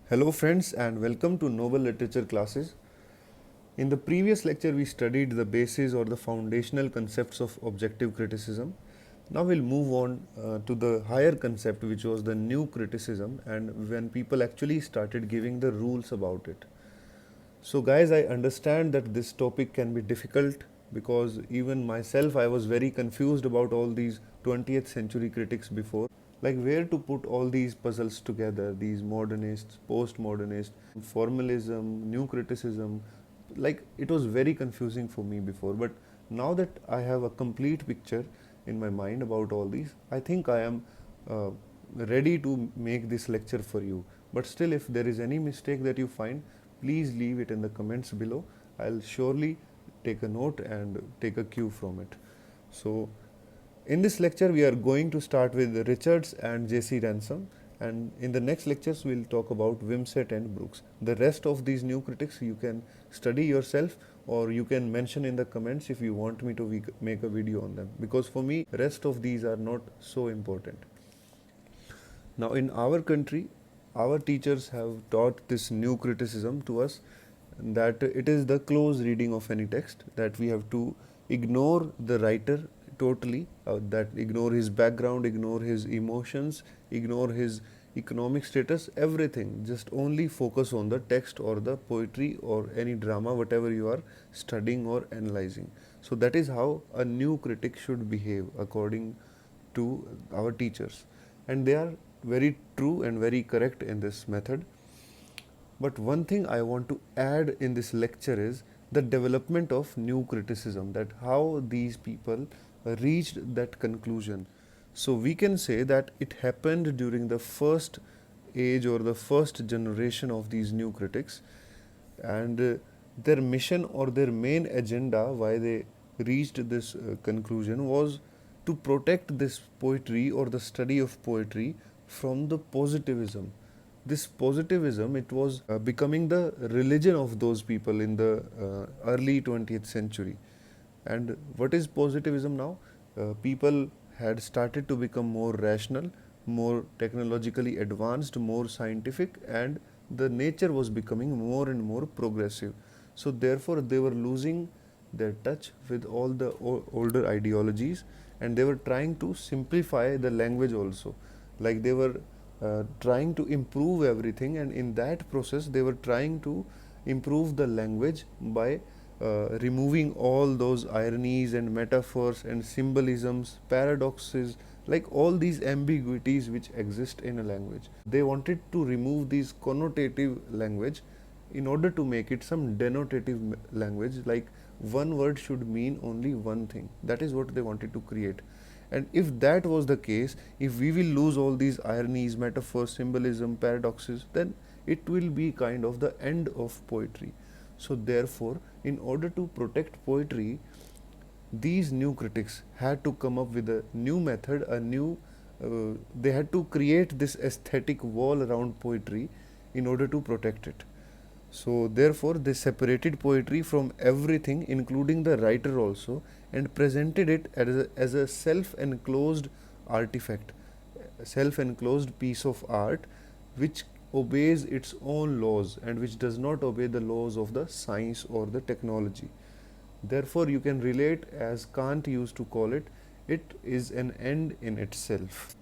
Hello friends and welcome to Novel Literature classes. In the previous lecture we studied the basis or the foundational concepts of objective criticism. Now we'll move on to the higher concept, which was the new criticism, and when people actually started giving the rules about it. So guys, I understand that this topic can be difficult because even myself I was very confused about all these 20th century critics before, like where to put all these puzzles together, these modernists, postmodernists, formalism, new criticism. Like it was very confusing for me before, but now that I have a complete picture in my mind about all these, I think I am uh, ready to make this lecture for you. But still, if there is any mistake that you find, please leave it in the comments below. I'll surely take a note and take a cue from it. So in this lecture, we are going to start with Richards and J.C. Ransom, and in the next lectures, we'll talk about Wimsatt and Brooks. The rest of these new critics you can study yourself, or you can mention in the comments if you want me to make a video on them, because for me, rest of these are not so important. Now, in our country, our teachers have taught this new criticism to us, that it is the close reading of any text, that we have to ignore the writer totally, that ignore his background, ignore his emotions, ignore his economic status, everything. Just only focus on the text or the poetry or any drama, whatever you are studying or analyzing. So that is how a new critic should behave according to our teachers, and they are very true and very correct in this method. But one thing I want to add in this lecture is the development of new criticism, that how these people reached that conclusion. So we can say that it happened during the first age or the first generation of these new critics, and their mission or their main agenda why they reached this conclusion was to protect this poetry or the study of poetry from the positivism. This positivism, it was becoming the religion of those people in the early 20th century. And what is positivism now? People had started to become more rational, more technologically advanced, more scientific, and the nature was becoming more and more progressive. So therefore they were losing their touch with all the older ideologies, and they were trying to simplify the language also. Like they were trying to improve everything, and in that process they were trying to improve the language by removing all those ironies and metaphors and symbolisms, paradoxes, like all these ambiguities which exist in a language. They wanted to remove these connotative language in order to make it some denotative language, like one word should mean only one thing. That is what they wanted to create. And if that was the case, if we will lose all these ironies, metaphors, symbolism, paradoxes, then it will be kind of the end of poetry. So therefore, in order to protect poetry, these new critics had to come up with a new method, they had to create this aesthetic wall around poetry in order to protect it. So therefore they separated poetry from everything, including the writer also, and presented it as a self-enclosed artifact, a self-enclosed piece of art which obeys its own laws and which does not obey the laws of the science or the technology. Therefore you can relate, as Kant used to call it, it is an end in itself.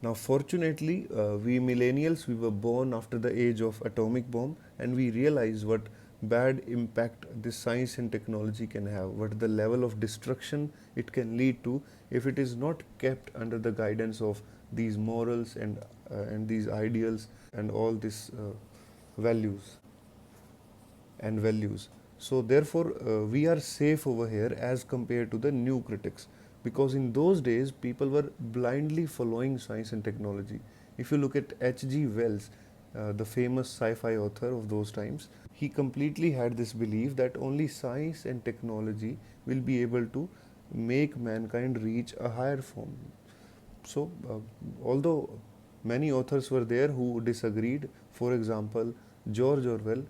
Now, fortunately, we millennials, we were born after the age of atomic bomb, and we realize what bad impact this science and technology can have, what the level of destruction it can lead to if it is not kept under the guidance of these morals and these ideals and all these values and values. So therefore, we are safe over here as compared to the new critics, because in those days people were blindly following science and technology. If you look at H.G. Wells, the famous sci-fi author of those times, he completely had this belief that only science and technology will be able to make mankind reach a higher form. So, although many authors were there who disagreed, for example, George Orwell,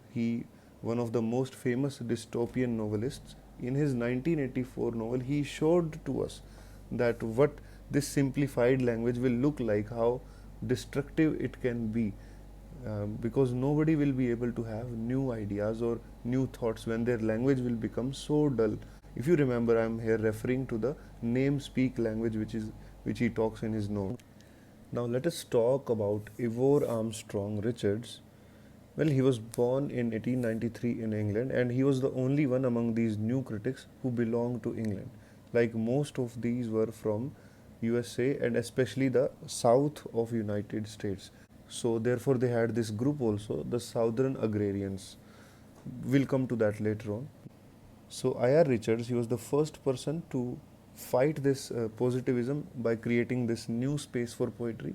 one of the most famous dystopian novelists, in his 1984 novel, he showed to us that what this simplified language will look like, how destructive it can be. because nobody will be able to have new ideas or new thoughts when their language will become so dull. If you remember, I am here referring to the name speak language which he talks in his note. Now let us talk about Ivor Armstrong Richards. Well, he was born in 1893 in England, and he was the only one among these new critics who belonged to England. Like most of these were from USA and especially the south of United States. So therefore they had this group also, the Southern Agrarians. We'll come to that later on. So I.R. Richards, he was the first person to fight this positivism by creating this new space for poetry.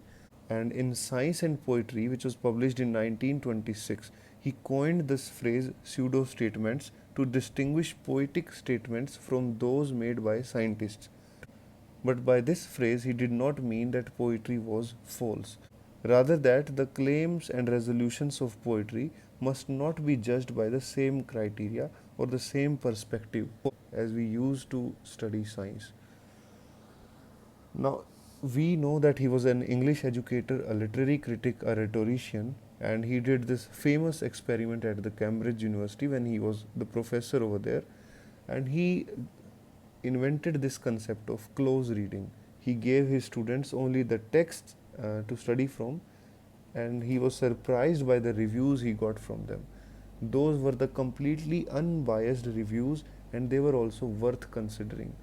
And in Science and Poetry, which was published in 1926, he coined this phrase pseudo statements to distinguish poetic statements from those made by scientists. But by this phrase, he did not mean that poetry was false. Rather, that the claims and resolutions of poetry must not be judged by the same criteria or the same perspective as we use to study science. Now, we know that he was an English educator, a literary critic, a rhetorician, and he did this famous experiment at the Cambridge University when he was the professor over there, and he invented this concept of close reading. He gave his students only the texts to study from, and he was surprised by the reviews he got from them. Those were the completely unbiased reviews, and they were also worth considering.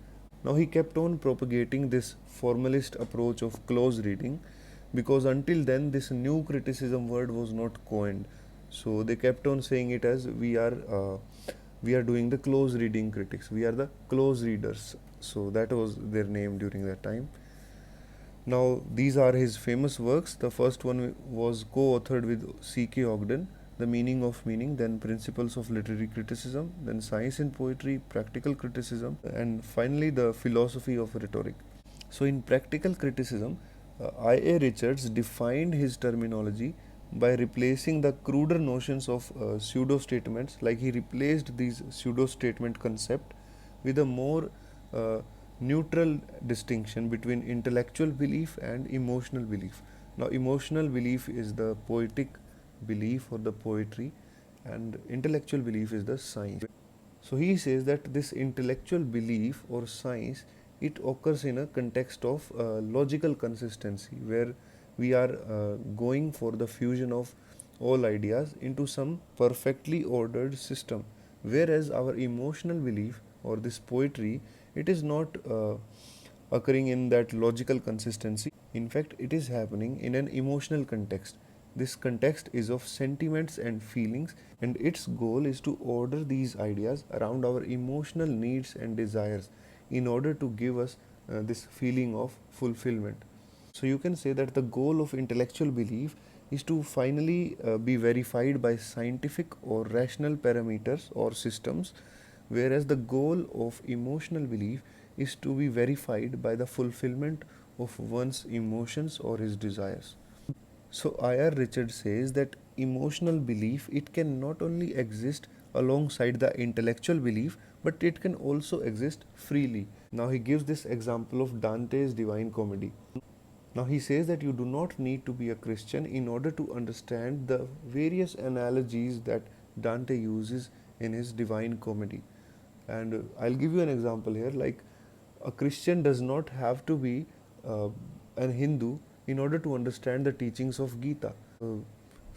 Now he kept on propagating this formalist approach of close reading because until then this new criticism word was not coined. So they kept on saying it as we are doing the close reading critics, we are the close readers. So that was their name during that time. Now these are his famous works. The first one was co-authored with C.K. Ogden, The Meaning of Meaning, then Principles of Literary Criticism, then Science in Poetry, Practical Criticism, and finally the Philosophy of Rhetoric. So in Practical Criticism, I.A. Richards defined his terminology by replacing the cruder notions of pseudo statements, like he replaced these pseudo statement concept with a more neutral distinction between intellectual belief and emotional belief. Now emotional belief is the poetic belief or the poetry, and intellectual belief is the science. So he says that this intellectual belief or science, it occurs in a context of logical consistency, where we are going for the fusion of all ideas into some perfectly ordered system, whereas our emotional belief or this poetry, it is not occurring in that logical consistency. In fact, it is happening in an emotional context. This context is of sentiments and feelings, and its goal is to order these ideas around our emotional needs and desires in order to give us this feeling of fulfillment. So you can say that the goal of intellectual belief is to finally be verified by scientific or rational parameters or systems, whereas the goal of emotional belief is to be verified by the fulfillment of one's emotions or his desires. So I.R. Richards says that emotional belief, it can not only exist alongside the intellectual belief, but it can also exist freely. Now he gives this example of Dante's Divine Comedy. Now he says that you do not need to be a Christian in order to understand the various analogies that Dante uses in his Divine Comedy. And I'll give you an example here. Like, a Christian does not have to be a Hindu in order to understand the teachings of Gita.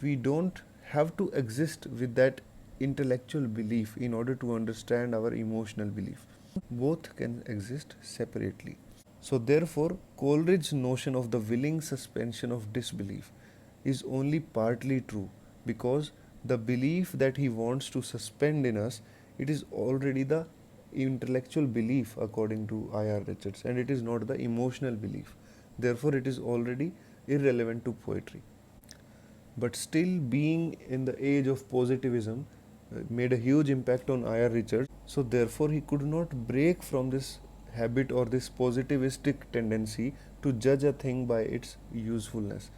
We don't have to exist with that intellectual belief in order to understand our emotional belief. Both can exist separately. So therefore, Coleridge's notion of the willing suspension of disbelief is only partly true, because the belief that he wants to suspend in us, it is already the intellectual belief according to I.R. Richards, and it is not the emotional belief. Therefore, it is already irrelevant to poetry. But still, being in the age of positivism made a huge impact on I.R. Richards. So therefore, he could not break from this habit or this positivistic tendency to judge a thing by its usefulness.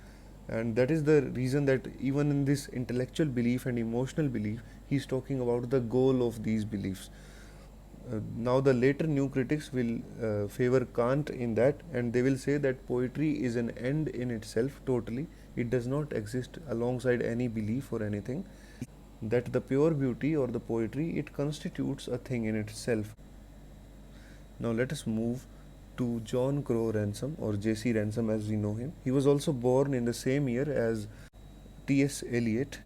And that is the reason that even in this intellectual belief and emotional belief, he is talking about the goal of these beliefs. Now the later new critics will favor Kant in that, and they will say that poetry is an end in itself totally. It does not exist alongside any belief or anything. That the pure beauty or the poetry, it constitutes a thing in itself. Now let us move to John Crowe Ransom, or J.C. Ransom as we know him. He was also born in the same year as T.S. Eliot.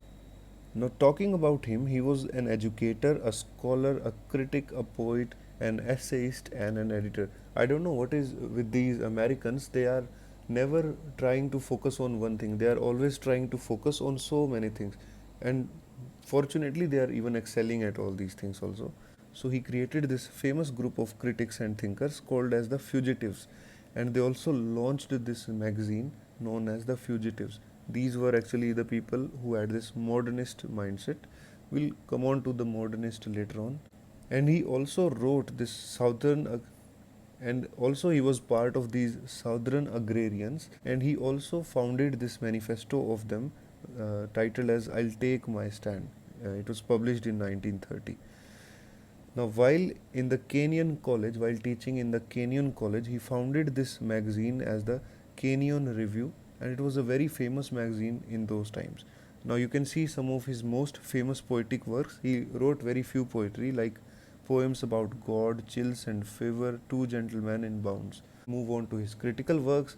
Now, talking about him, he was an educator, a scholar, a critic, a poet, an essayist, and an editor. I don't know what is with these Americans, they are never trying to focus on one thing, they are always trying to focus on so many things. And fortunately, they are even excelling at all these things also. So, he created this famous group of critics and thinkers called as the Fugitives, and they also launched this magazine known as the Fugitives. These were actually the people who had this modernist mindset. We'll come on to the modernist later on. And he also wrote this and also he was part of these southern agrarians, and he also founded this manifesto of them titled as I'll Take My Stand. It was published in 1930. Now, while teaching in the Kenyon College, he founded this magazine as the Kenyon Review, and it was a very famous magazine in those times. Now, you can see some of his most famous poetic works. He wrote very few poetry, like poems about God, Chills and Fever, Two Gentlemen in Bounds. Move on to his critical works: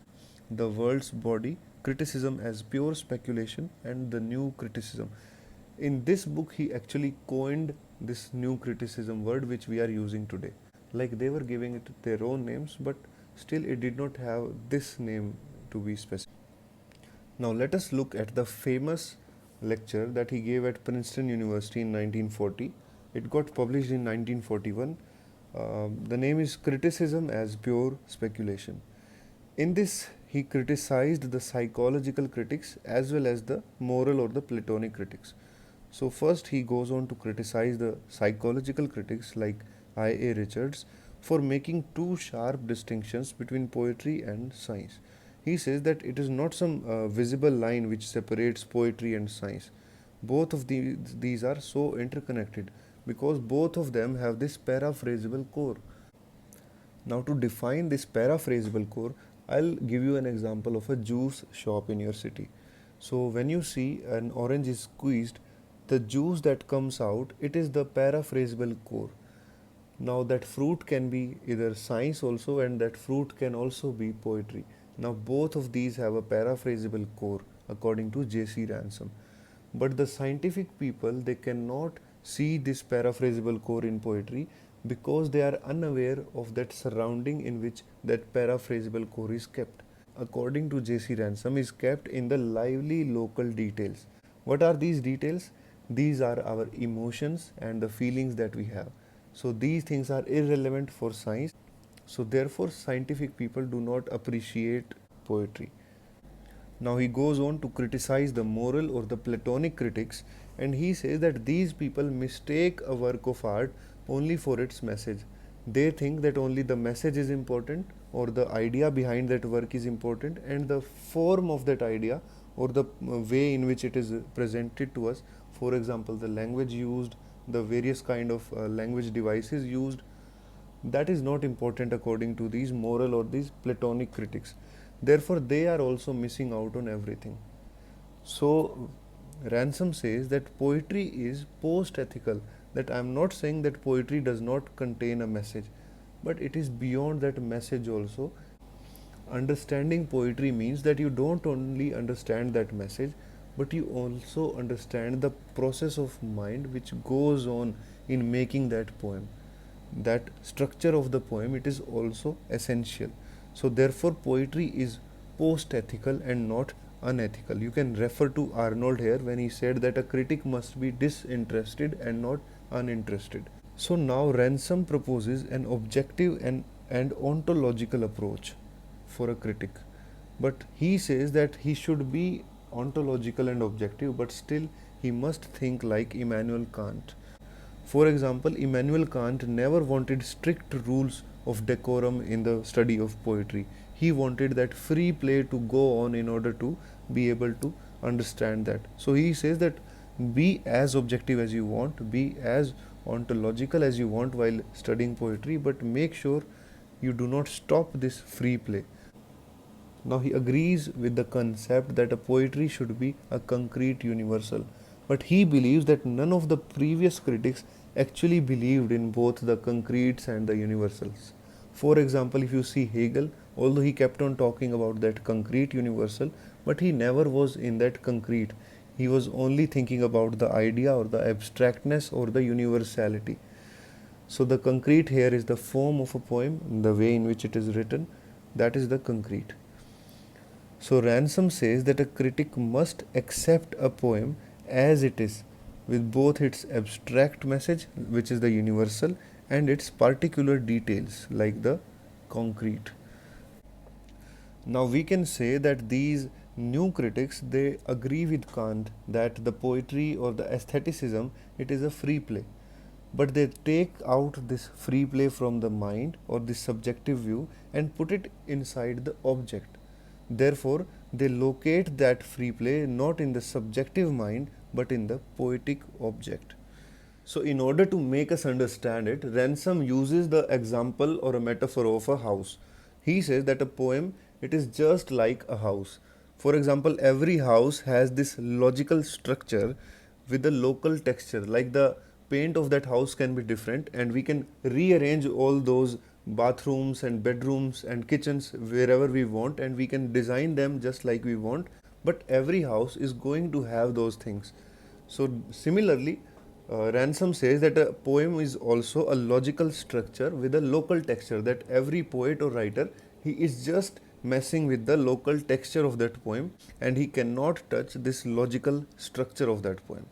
The World's Body, Criticism as Pure Speculation, and The New Criticism. In this book, he actually coined this new criticism word which we are using today. Like they were giving it their own names, but still it did not have this name to be specific. Now let us look at the famous lecture that he gave at Princeton University in 1940. It got published in 1941. The name is Criticism as Pure Speculation. In this, he criticized the psychological critics as well as the moral or the Platonic critics. So first he goes on to criticize the psychological critics like I.A. Richards for making too sharp distinctions between poetry and science. He says that it is not some visible line which separates poetry and science. Both of these are so interconnected because both of them have this paraphrasable core. Now, to define this paraphrasable core, I'll give you an example of a juice shop in your city. So, when you see an orange is squeezed, the juice that comes out, it is the paraphrasable core. Now, that fruit can be either science also, and that fruit can also be poetry. Now, both of these have a paraphrasable core according to J.C. Ransom. But the scientific people, they cannot see this paraphrasable core in poetry because they are unaware of that surrounding in which that paraphrasable core is kept. According to J.C. Ransom, is kept in the lively local details. What are these details? These are our emotions and the feelings that we have. So these things are irrelevant for science. So therefore scientific people do not appreciate poetry. Now he goes on to criticize the moral or the Platonic critics, and he says that these people mistake a work of art only for its message. They think that only the message is important or the idea behind that work is important, and the form of that idea or the way in which it is presented to us, for example the language used, the various kind of language devices used, that is not important according to these moral or these Platonic critics. Therefore they are also missing out on everything. So Ransom says that poetry is post-ethical, that I am not saying that poetry does not contain a message, but it is beyond that message also. Understanding poetry means that you don't only understand that message, but you also understand the process of mind which goes on in making that poem. That structure of the poem, it is also essential. So therefore poetry is post-ethical and not unethical. You can refer to Arnold here when he said that a critic must be disinterested and not uninterested. So now Ransom proposes an objective and ontological approach for a critic. But he says that he should be ontological and objective, but still he must think like Immanuel Kant. For example, Immanuel Kant never wanted strict rules of decorum in the study of poetry. He wanted that free play to go on in order to be able to understand that. So he says that be as objective as you want, be as ontological as you want while studying poetry, but make sure you do not stop this free play. Now he agrees with the concept that a poetry should be a concrete universal, but he believes that none of the previous critics actually believed in both the concretes and the universals. For example, if you see Hegel, although he kept on talking about that concrete universal, but he never was in that concrete. He was only thinking about the idea or the abstractness or the universality. So the concrete here is the form of a poem, the way in which it is written, that is the concrete. So Ransom says that a critic must accept a poem as it is, with both its abstract message, which is the universal, and its particular details, like the concrete. Now we can say that these new critics, they agree with Kant that the poetry or the aestheticism, it is a free play, but they take out this free play from the mind or the subjective view and put it inside the object. Therefore they locate that free play not in the subjective mind but in the poetic object. So in order to make us understand it, Ransom uses the example or a metaphor of a house. He says that a poem, it is just like a house. For example, every house has this logical structure with a local texture, like the paint of that house can be different, and we can rearrange all those bathrooms and bedrooms and kitchens wherever we want, and we can design them just like we want, but every house is going to have those things. So similarly, Ransom says that a poem is also a logical structure with a local texture, that every poet or writer, he is just messing with the local texture of that poem and he cannot touch this logical structure of that poem.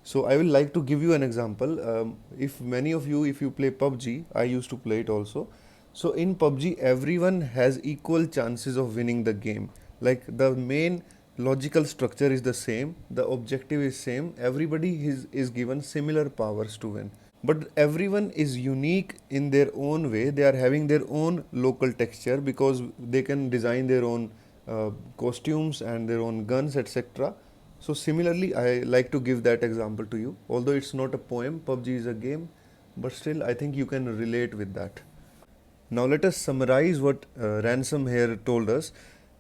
So I will like to give you an example. If many of you, if you play PUBG, I used to play it also. So in PUBG, everyone has equal chances of winning the game. Like the main logical structure is the same, the objective is same, everybody is given similar powers to win. But everyone is unique in their own way. They are having their own local texture because they can design their own costumes and their own guns, etc. So similarly, I like to give that example to you. Although it's not a poem, PUBG is a game, but still I think you can relate with that. Now let us summarize what Ransom here told us.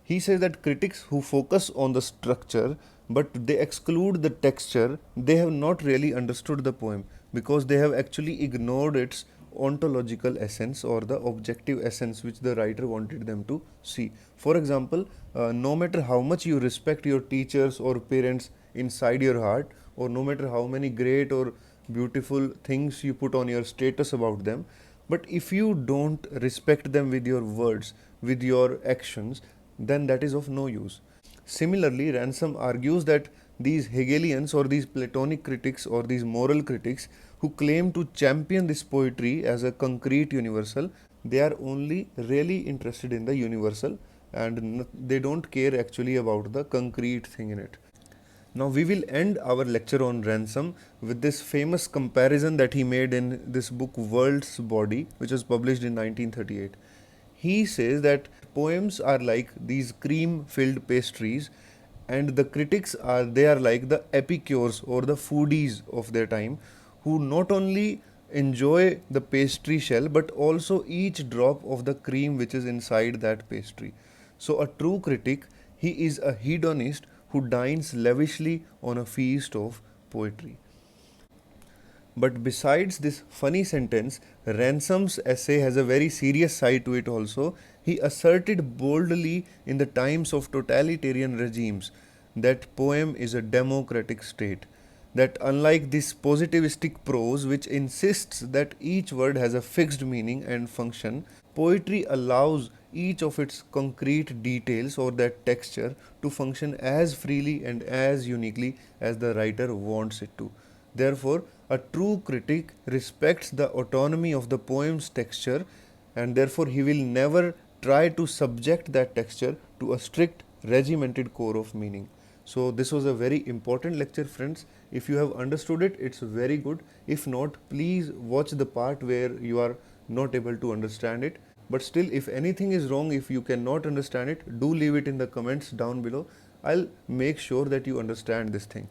He says that critics who focus on the structure but they exclude the texture, they have not really understood the poem because they have actually ignored its ontological essence or the objective essence which the writer wanted them to see. For example, no matter how much you respect your teachers or parents inside your heart, or no matter how many great or beautiful things you put on your status about them, but if you don't respect them with your words, with your actions, then that is of no use. Similarly, Ransom argues that these Hegelians or these Platonic critics or these moral critics who claim to champion this poetry as a concrete universal, they are only really interested in the universal and they don't care actually about the concrete thing in it. Now we will end our lecture on Ransom with this famous comparison that he made in this book World's Body, which was published in 1938. He says that poems are like these cream filled pastries and the critics are, they are like the epicures or the foodies of their time, who not only enjoy the pastry shell but also each drop of the cream which is inside that pastry. So a true critic, he is a hedonist who dines lavishly on a feast of poetry. But besides this funny sentence, Ransom's essay has a very serious side to it also. He asserted boldly in the times of totalitarian regimes that poem is a democratic state. That unlike this positivistic prose which insists that each word has a fixed meaning and function, poetry allows each of its concrete details or that texture to function as freely and as uniquely as the writer wants it to. Therefore, a true critic respects the autonomy of the poem's texture and therefore he will never try to subject that texture to a strict regimented core of meaning. So this was a very important lecture, friends. If you have understood it, it's very good. If not, please watch the part where you are not able to understand it. But still, if anything is wrong, if you cannot understand it, do leave it in the comments down below. I'll make sure that you understand this thing.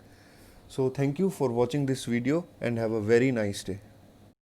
So thank you for watching this video and have a very nice day.